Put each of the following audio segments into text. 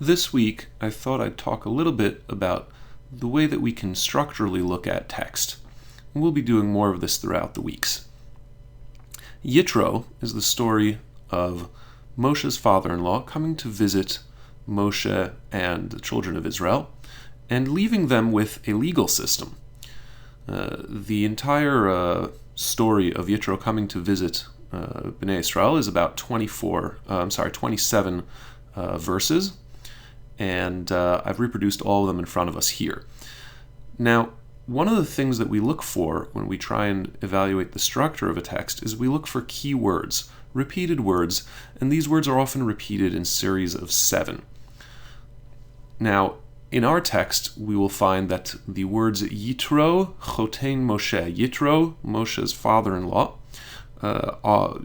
This week, I thought I'd talk a little bit about the way that we can structurally look at text. And we'll be doing more of this throughout the weeks. Yitro is the story of Moshe's father-in-law coming to visit Moshe and the children of Israel and leaving them with a legal system. The entire story of Yitro coming to visit Bnei Israel is about 27 verses, and I've reproduced all of them in front of us here. Now, one of the things that we look for when we try and evaluate the structure of a text is we look for key words, repeated words, and these words are often repeated in series of 7. Now, in our text, we will find that the words Yitro, Chotein Moshe, Yitro, Moshe's father-in-law,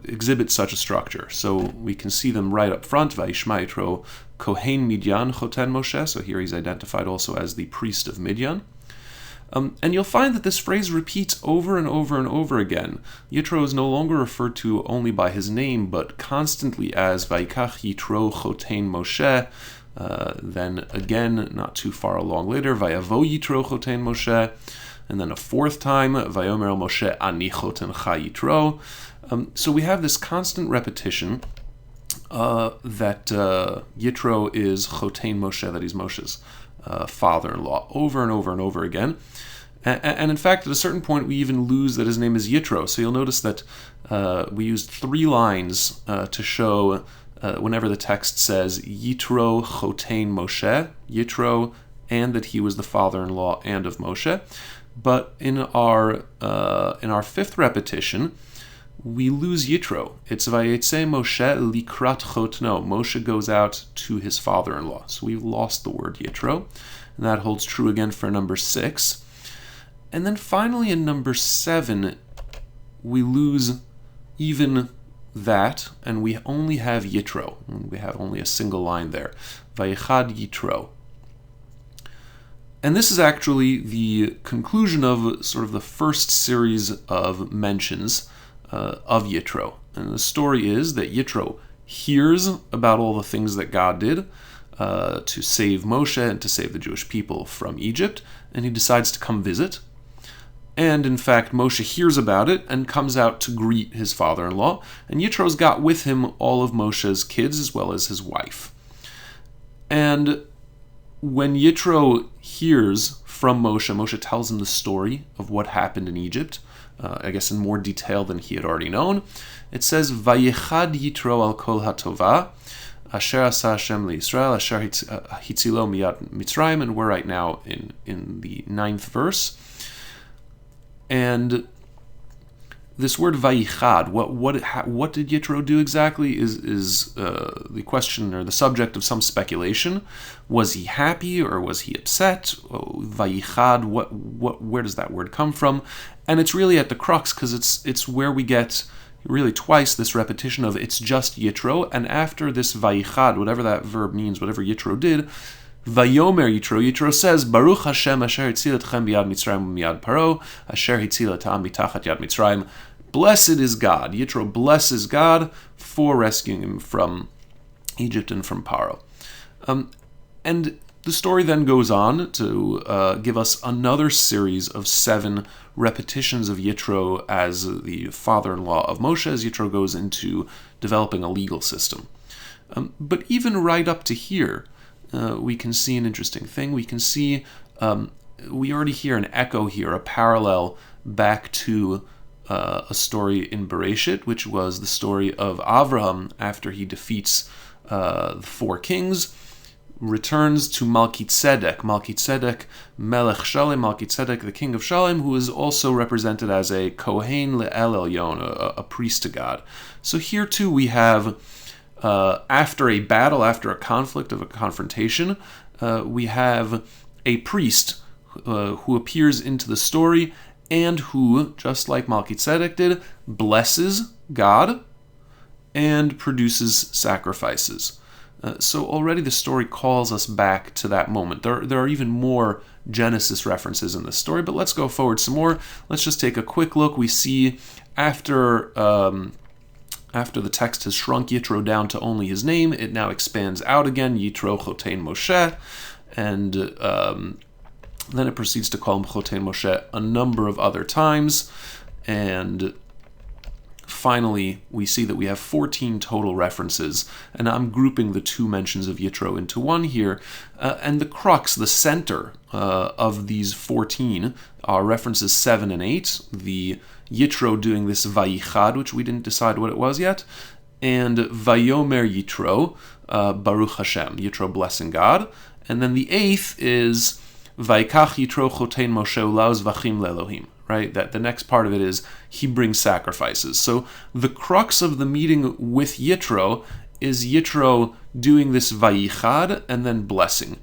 exhibit such a structure. So we can see them right up front, Vayishma Yitro, Kohen Midyan, Choten Moshe, so here he's identified also as the priest of Midyan. And you'll find that this phrase repeats over and over and over again. Yitro is no longer referred to only by his name, but constantly as Vayikach Yitro Chotein Moshe. Then again, not too far along later, Vayavo Yitro Chotein Moshe. And then a fourth time, Vayomer el Moshe Ani Chotencha Yitro. So we have this constant repetition that Yitro is Chotein Moshe, that he's Moshe's father-in-law, over and over and over again. And in fact, at a certain point, we even lose that his name is Yitro. So you'll notice that we used 3 lines to show whenever the text says Yitro Chotein Moshe, Yitro, and that he was the father-in-law and of Moshe. But in our 5th repetition, we lose Yitro. It's Vayetze Moshe likrat chotno. Moshe goes out to his father-in-law. So we've lost the word Yitro. And that holds true again for number 6. And then finally in number 7, we lose even that, and we only have Yitro. We have only a single line there. Vayichad Yitro. And this is actually the conclusion of sort of the first series of mentions of Yitro. And the story is that Yitro hears about all the things that God did to save Moshe and to save the Jewish people from Egypt, and he decides to come visit. And in fact, Moshe hears about it and comes out to greet his father-in-law, and Yitro's got with him all of Moshe's kids as well as his wife. And when Yitro hears from Moshe, Moshe tells him the story of what happened in Egypt, I guess in more detail than he had already known. It says, Vayichad Yitro al kol hatova, asher asa Hashem liYisrael, asher hitzilo miyad Mitzrayim, and we're right now in the 9th verse. And this word Vayichad, what did Yitro do exactly is the question or the subject of some speculation. Was he happy or was he upset? Vayichad, where does that word come from? And it's really at the crux, because it's where we get really twice this repetition of it's just Yitro, and after this Vayichad, whatever that verb means, whatever Yitro did, Vayomer Yitro says, Baruch Hashem asher hitzil etchem biyad Mitzrayim miyad Paro, asher hitzil et ha'am mitachat yad Mitzrayim. Blessed is God. Yitro blesses God for rescuing him from Egypt and from Paro. And the story then goes on to give us another series of 7 repetitions of Yitro as the father-in-law of Moshe, as Yitro goes into developing a legal system. But even right up to here, we can see an interesting thing. We can see, we already hear an echo here, a parallel back to a story in Bereshit, which was the story of Avraham after he defeats the 4 kings, returns to Malkitzedek, Melech Shalem, Malkitzedek, the king of Shalem, who is also represented as a Kohen Le'el Elyon, a priest to God. So here too we have, after a battle, after a conflict of a confrontation, we have a priest who appears into the story and who, just like Malkitzedek did, blesses God and produces sacrifices. So already the story calls us back to that moment. There are even more Genesis references in this story, but let's go forward some more. Let's just take a quick look. We see after After the text has shrunk Yitro down to only his name, it now expands out again, Yitro Chotein Moshe, and then it proceeds to call him Chotein Moshe a number of other times, and finally, we see that we have 14 total references, and I'm grouping the 2 mentions of Yitro into one here, and the crux, the center of these 14 are references 7 and 8, the Yitro doing this Vayichad, which we didn't decide what it was yet, and Vayomer Yitro, Baruch Hashem, Yitro blessing God, and then the 8th is Vayikach Yitro Chotein Moshe Ulauz Vachim Le'Elohim. Right, that the next part of it is he brings sacrifices. So the crux of the meeting with Yitro is Yitro doing this vayichad and then blessing,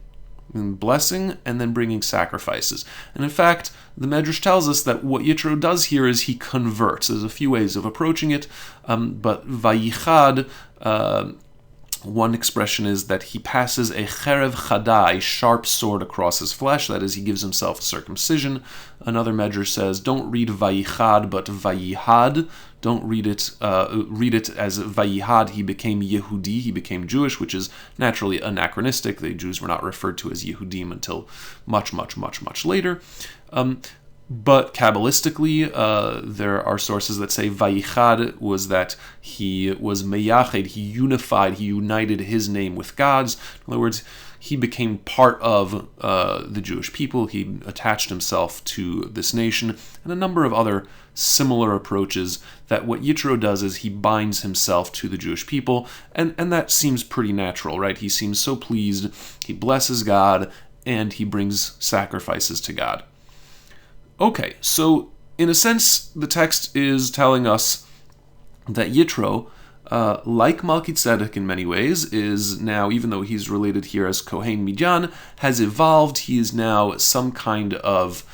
and then bringing sacrifices. And in fact, the Medrash tells us that what Yitro does here is he converts. There's a few ways of approaching it, but vayichad, one expression is that he passes a cherev chada, a sharp sword across his flesh. That is, he gives himself circumcision. Another Medrash says, don't read vayichad, but vayihad. Don't read it as vayihad, he became Yehudi, he became Jewish, which is naturally anachronistic. The Jews were not referred to as Yehudim until much, much, much, much later. But Kabbalistically, there are sources that say Vayichad was that he was meyached, he united his name with God's. In other words, he became part of the Jewish people, he attached himself to this nation, and a number of other similar approaches that what Yitro does is he binds himself to the Jewish people, and that seems pretty natural, right? He seems so pleased, he blesses God, and he brings sacrifices to God. Okay, so in a sense, the text is telling us that Yitro, like Melchizedek in many ways, is now, even though he's related here as Kohen Midyan, has evolved. He is now some kind of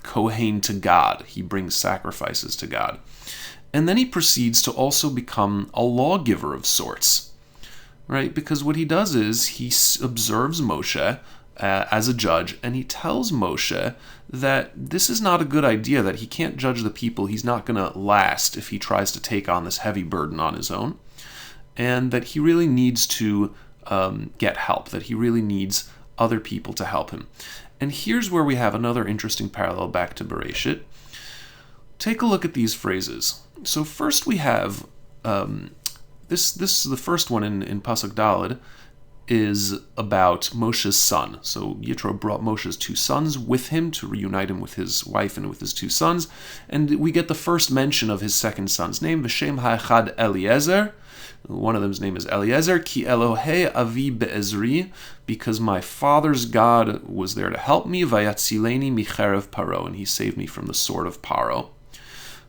Kohen to God. He brings sacrifices to God. And then he proceeds to also become a lawgiver of sorts, right? Because what he does is he observes Moshe as a judge, and he tells Moshe that this is not a good idea, that he can't judge the people, he's not going to last if he tries to take on this heavy burden on his own, and that he really needs to get help, that he really needs other people to help him. And here's where we have another interesting parallel back to Bereshit. Take a look at these phrases. So first we have, this is the first one in Pasuk Daled, is about Moshe's son. So Yitro brought Moshe's 2 sons with him to reunite him with his wife and with his 2 sons. And we get the first mention of his second son's name, V'shem ha'echad Eliezer. One of them's name is Eliezer, Ki Elohei Avi Be'ezri, because my father's God was there to help me, Vayatzileni Micherev Paro, and he saved me from the sword of Paro.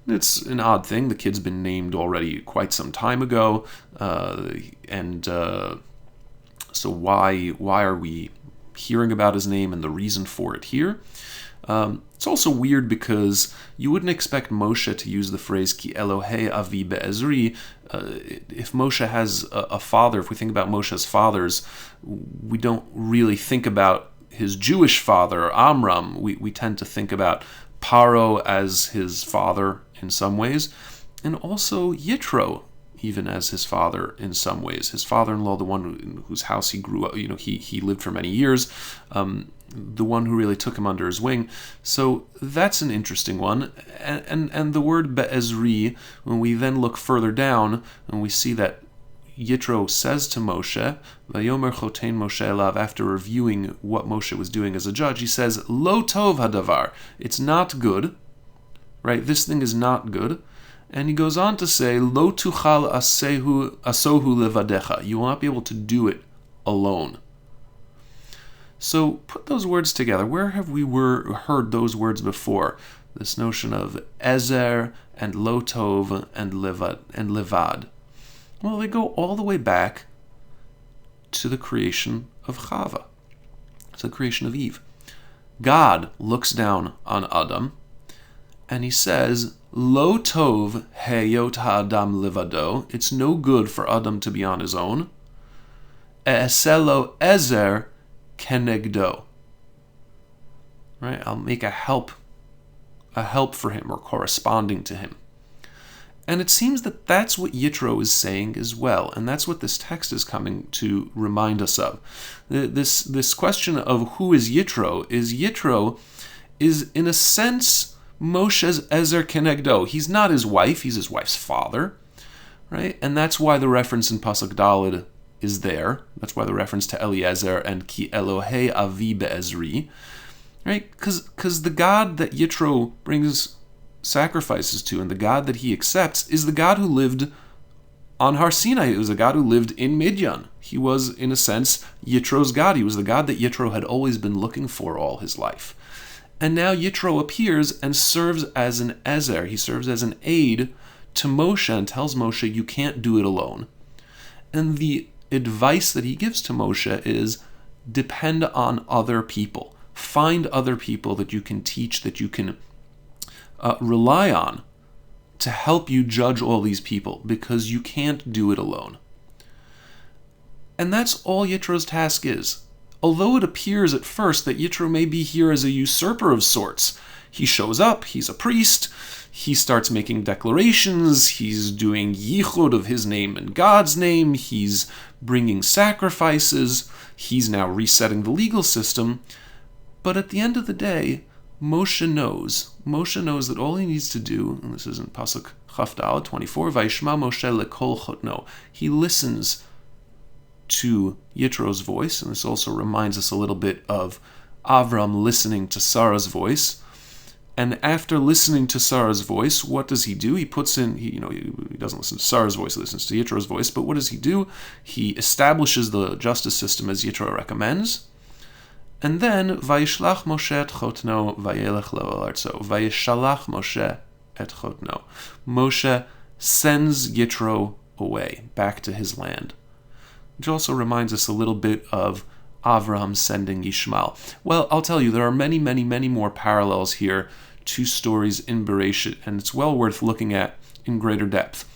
It's an odd thing. The kid's been named already quite some time ago, so why are we hearing about his name and the reason for it here? It's also weird because you wouldn't expect Moshe to use the phrase Ki Elohei Avi Be'ezri. If Moshe has a father, if we think about Moshe's fathers, we don't really think about his Jewish father, Amram. We tend to think about Paro as his father in some ways, and also Yitro even as his father in some ways. His father-in-law, the one in whose house he grew up, he lived for many years, the one who really took him under his wing. So that's an interesting one. And the word Be'ezri, when we then look further down and we see that Yitro says to Moshe, Vayomer Chotein Moshe Elav, after reviewing what Moshe was doing as a judge, he says, Lo tov hadavar, it's not good, right? This thing is not good. And he goes on to say, Lo tuchal asohu levadecha. You will not be able to do it alone. So put those words together. Where have we heard those words before? This notion of ezer and lo tov and levad. Well, they go all the way back to the creation of Chava, to the creation of Eve. God looks down on Adam, and he says, Lo tov heyot ha'adam levado. It's no good for Adam to be on his own. E'eselo ezer kenegdo. Right? I'll make a help for him, or corresponding to him. And it seems that that's what Yitro is saying as well, and that's what this text is coming to remind us of. This question of who is Yitro is in a sense Moshe's Ezer Kenegdo. He's not his wife, he's his wife's father, right? And that's why the reference in Pasuk Daled is there. That's why the reference to Eliezer and Ki Elohei Avi Be'ezri, right? Because the God that Yitro brings sacrifices to, and the God that he accepts, is the God who lived on Har Sinai. It was a God who lived in Midian. He was, in a sense, Yitro's God. He was the God that Yitro had always been looking for all his life. And now Yitro appears and serves as an Ezer. He serves as an aid to Moshe and tells Moshe, you can't do it alone. And the advice that he gives to Moshe is, depend on other people. Find other people that you can teach, that you can rely on to help you judge all these people, because you can't do it alone. And that's all Yitro's task is. Although it appears at first that Yitro may be here as a usurper of sorts, he shows up, he's a priest, he starts making declarations, he's doing yichud of his name and God's name, he's bringing sacrifices, he's now resetting the legal system. But at the end of the day, Moshe knows that all he needs to do, and this is in Pasuk Chaf Daled 24, Vayishma Moshe lekol chotno. He listens to Yitro's voice, and this also reminds us a little bit of Avram listening to Sarah's voice. And after listening to Sarah's voice, what does he do? He puts in, he doesn't listen to Sarah's voice, he listens to Yitro's voice, but what does he do? He establishes the justice system as Yitro recommends. And then, Vayishlach Moshe et chotno vayelech lo artso. Vayishalach Moshe et chotno. Moshe sends Yitro away, back to his land. Which also reminds us a little bit of Avraham sending Yishmael. Well, I'll tell you, there are many, many, many more parallels here to stories in Bereshit, and it's well worth looking at in greater depth.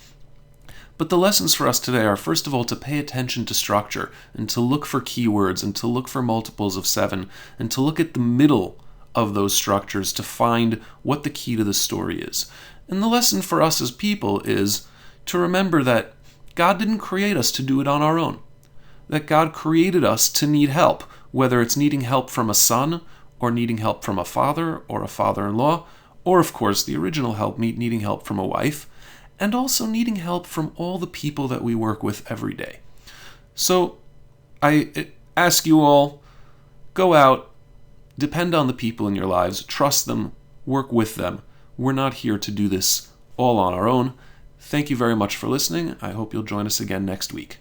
But the lessons for us today are, first of all, to pay attention to structure, and to look for keywords, and to look for multiples of 7, and to look at the middle of those structures to find what the key to the story is. And the lesson for us as people is to remember that God didn't create us to do it on our own. That God created us to need help, whether it's needing help from a son, or needing help from a father, or a father-in-law, or, of course, the original helpmeet, needing help from a wife, and also needing help from all the people that we work with every day. So I ask you all, go out, depend on the people in your lives, trust them, work with them. We're not here to do this all on our own. Thank you very much for listening. I hope you'll join us again next week.